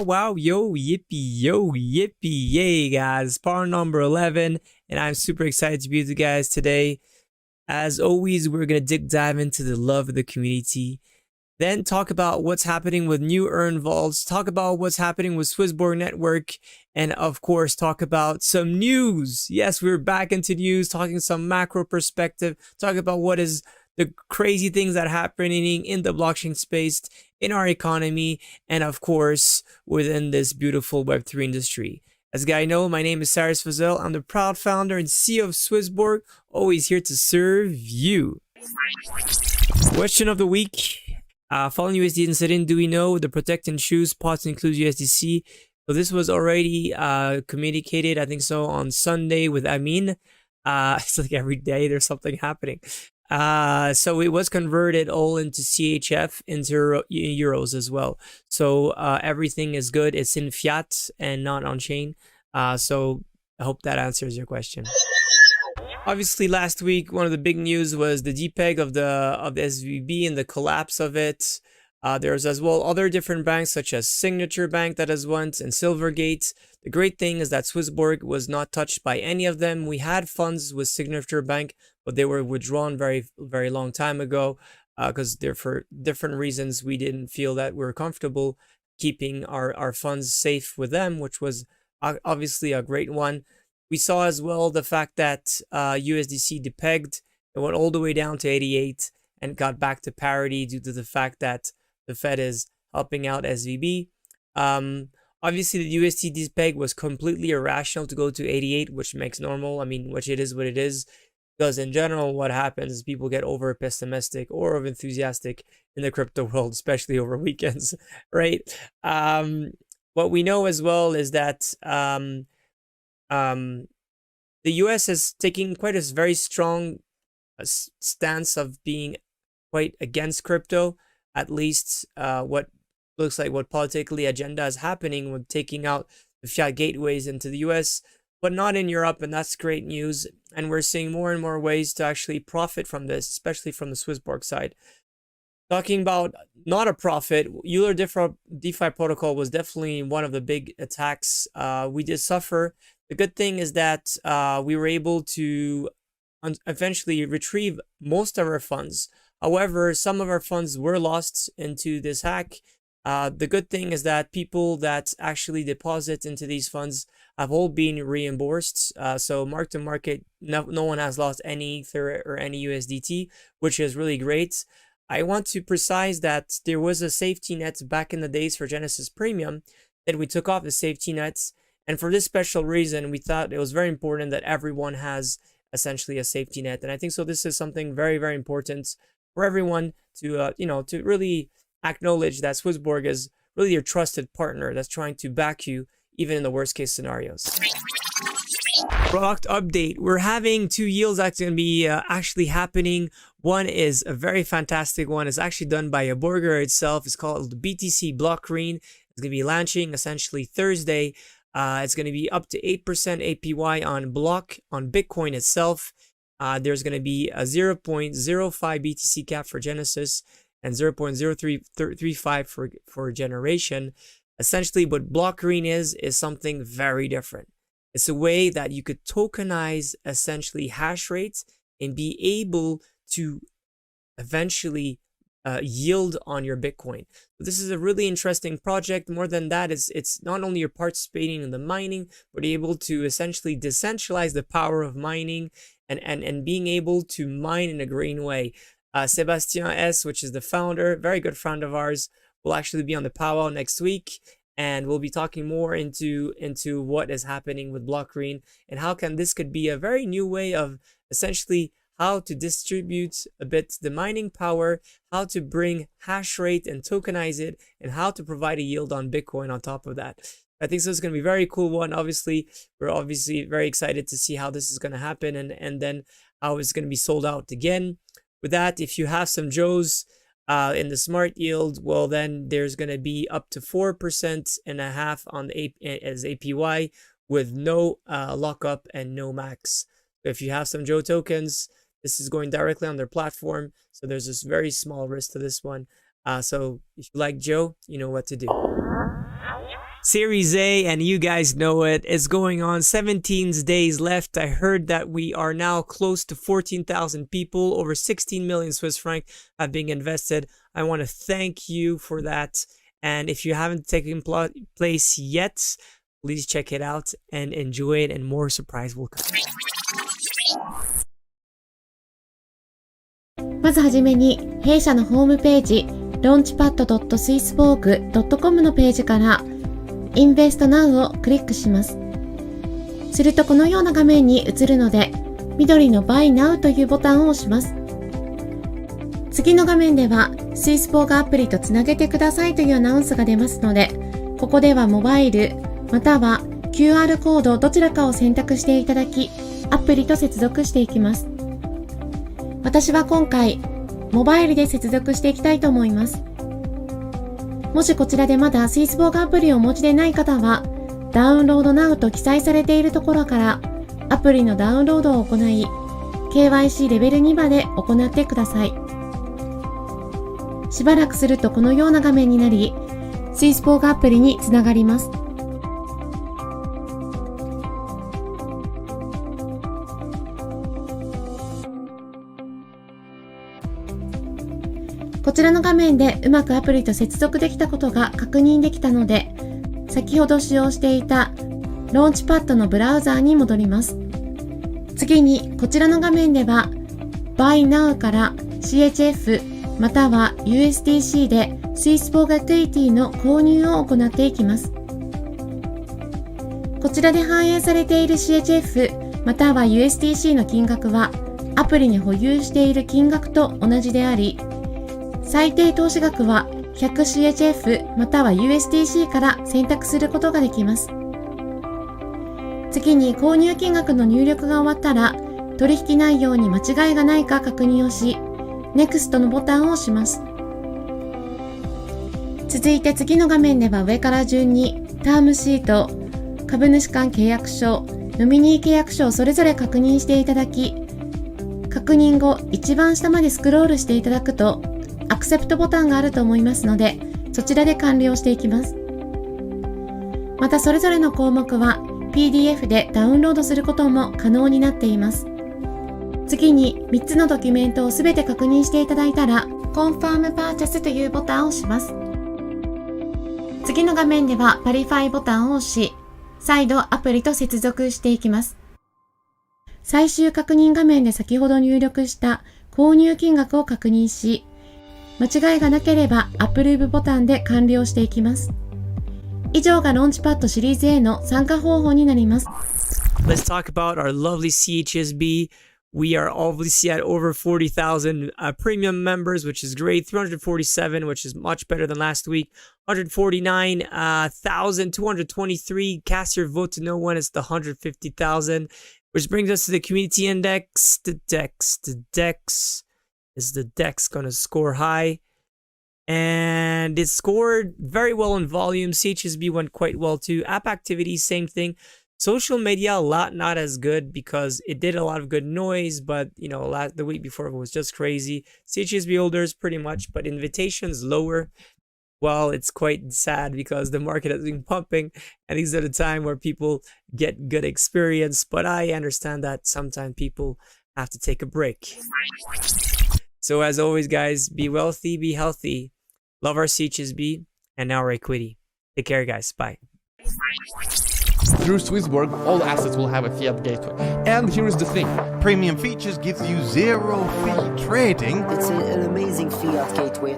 wow, yo, yippee, yay, guys. Part number 11, and I'm super excited to be with you guys today. As always, we're going to dive into the love of the community, then talk about what's happening with new earn vaults, talk about what's happening with SwissBorg network, and of course, talk about some news. Yes, we're back into news, talking some macro perspective, talk about what is the crazy things that are happening in the blockchain space, in our economy, and of course, within this beautiful Web3 industry. As you guys know, my name is Cyrus Fazel. I'm the proud founder and CEO of SwissBorg, always here to serve you. Question of the week. Following USD incident, do we know the protect and choose pods includes USDC? So this was already communicated, I think so, on Sunday with Amin. It's like every day there's something happening. So it was converted all into CHF, into euros as well. So everything is good. It's in fiat and not on chain. So I hope that answers your question. Obviously, last week, one of the big news was the depeg of the SVB and the collapse of it. There's as well other different banks such as Signature Bank that has went and Silvergate. The great thing is that SwissBorg was not touched by any of them. We had funds with Signature Bank, but they were withdrawn very long time ago because for different reasons we didn't feel that we were comfortable keeping our funds safe with them, which was obviously a great one. We saw as well the fact that USDC depegged. It went all the way down to 88 and got back to parity due to the fact that the Fed is helping out SVB. Obviously, the USD depeg was completely irrational to go to 88, which makes normal. I mean, which it is what it is. Because in general, what happens is people get over pessimistic or over enthusiastic in the crypto world, especially over weekends, right? What we know as well is that the US is taking quite a very strong stance of being quite against crypto. At least what looks like what politically agenda is happening with taking out the fiat gateways into the US, but not in Europe, and that's great news. And we're seeing more and more ways to actually profit from this, especially from the SwissBorg side. Talking about not a profit, Euler DeFi protocol was definitely one of the big attacks. We did suffer. The good thing is that we were able to eventually retrieve most of our funds. However, some of our funds were lost into this hack. The good thing is that people that actually deposit into these funds have all been reimbursed. So mark to market, no one has lost any Ether or any USDT, which is really great. I want to precise that there was a safety net back in the days for Genesis Premium that we took off the safety nets. And for this special reason, we thought it was very important that everyone has essentially a safety net. And I think so this is something very, very important for everyone to, to really acknowledge that SwissBorg is really your trusted partner that's trying to back you even in the worst case scenarios. Product update. We're having two yields that's going to be actually happening. One is a very fantastic one. It's actually done by a burger itself. It's called the BTC Block Green. It's going to be launching essentially Thursday. It's going to be up to 8% APY on Bitcoin itself. There's going to be a 0.05 BTC cap for Genesis and 0.0335 for Generation. Essentially, what Block Green is something very different. It's a way that you could tokenize essentially hash rates and be able to eventually yield on your Bitcoin. So this is a really interesting project. More than that, it's not only you're participating in the mining, but you're able to essentially decentralize the power of mining and being able to mine in a green way. Sebastien S., which is the founder, very good friend of ours, will actually be on the powwow next week, and we'll be talking more into what is happening with Block Green and how this could be a very new way of essentially how to distribute a bit the mining power, how to bring hash rate and tokenize it, and how to provide a yield on Bitcoin on top of that. I think this is going to be a very cool one. Obviously, we're very excited to see how this is going to happen and then how it's going to be sold out again. With that, if you have some Joes in the smart yield, well, then there's going to be up to 4.5% on the as APY with no lockup and no max. If you have some Joe tokens, this is going directly on their platform. So there's this very small risk to this one. So if you like Joe, you know what to do. Series A, and you guys know it, is going on. 17 days left. I heard that we are now close to 14,000 people. Over 16 million Swiss franc have been invested. I want to thank you for that. And if you haven't taken place yet, please check it out and enjoy it, and more surprise will come. まずはじめに、弊社のホームページ、launchpad.swissborg.com のページから、Invest Now をクリックします。するとこのような画面に映るので、緑の Buy Now というボタンを押します。次の画面では、SwissBorg アプリとつなげてくださいというアナウンスが出ますので、ここではモバイル、または QR コードどちらかを選択していただき、アプリと接続していきます。私は今回、モバイルで接続していきたいと思います。もしこちらでまだSwissBorgアプリをお持ちでない方は、ダウンロード Now と記載されているところからアプリのダウンロードを行い、KYC レベル2まで行ってください。しばらくするとこのような画面になり、SwissBorgアプリにつながります。こちらの画面でうまくアプリと接続できたことが確認できたので、先ほど使用していたローンチパッドのブラウザーに戻ります。次にこちらの画面では Buy Now から CHF または USDC で SwissBorg Equity の購入を行っていきます。こちらで反映されている CHF または USDC の金額はアプリに保有している金額と同じであり、最低投資額は 100CHF または USDC から選択することができます。次に購入金額の入力が終わったら、取引内容に間違いがないか確認をし、NEXT のボタンを押します。続いて次の画面では上から順にタームシート、株主間契約書、ノミニー契約書をそれぞれ確認していただき、確認後一番下までスクロールしていただくと、アクセプトボタンがあると思いますので、そちらで完了していきます。またそれぞれの項目は PDF でダウンロードすることも可能になっています。次に3つのドキュメントをすべて確認していただいたら、Confirm Purchase というボタンを押します。次の画面では Verify ボタンを押し、再度アプリと接続していきます。最終確認画面で先ほど入力した購入金額を確認し、間違いがなければアプローブボタンで完了していきます。以上がローンチパッドシリーズ A の参加方法になります。Let's talk about our lovely CHSB. We are obviously at over 40,000 premium members, which is great. 347, which is much better than last week. 149,223. Cast your vote to no one. It's the 150,000, which brings us to the community index. The DEX. Is the DEX going to score high? And it scored very well in volume. CHSB went quite well too. App activity, same thing. Social media, a lot not as good because it did a lot of good noise, but you know, the week before it was just crazy. CHSB holders pretty much, but invitations lower. Well, it's quite sad because the market has been pumping and these are the time where people get good experience, but I understand that sometimes people have to take a break. So as always, guys, be wealthy, be healthy, love our CHSB, and now our equity. Take care, guys. Bye. Through SwissBorg, all assets will have a fiat gateway. And here is the thing. Premium features gives you zero fee trading. It's an amazing fiat gateway.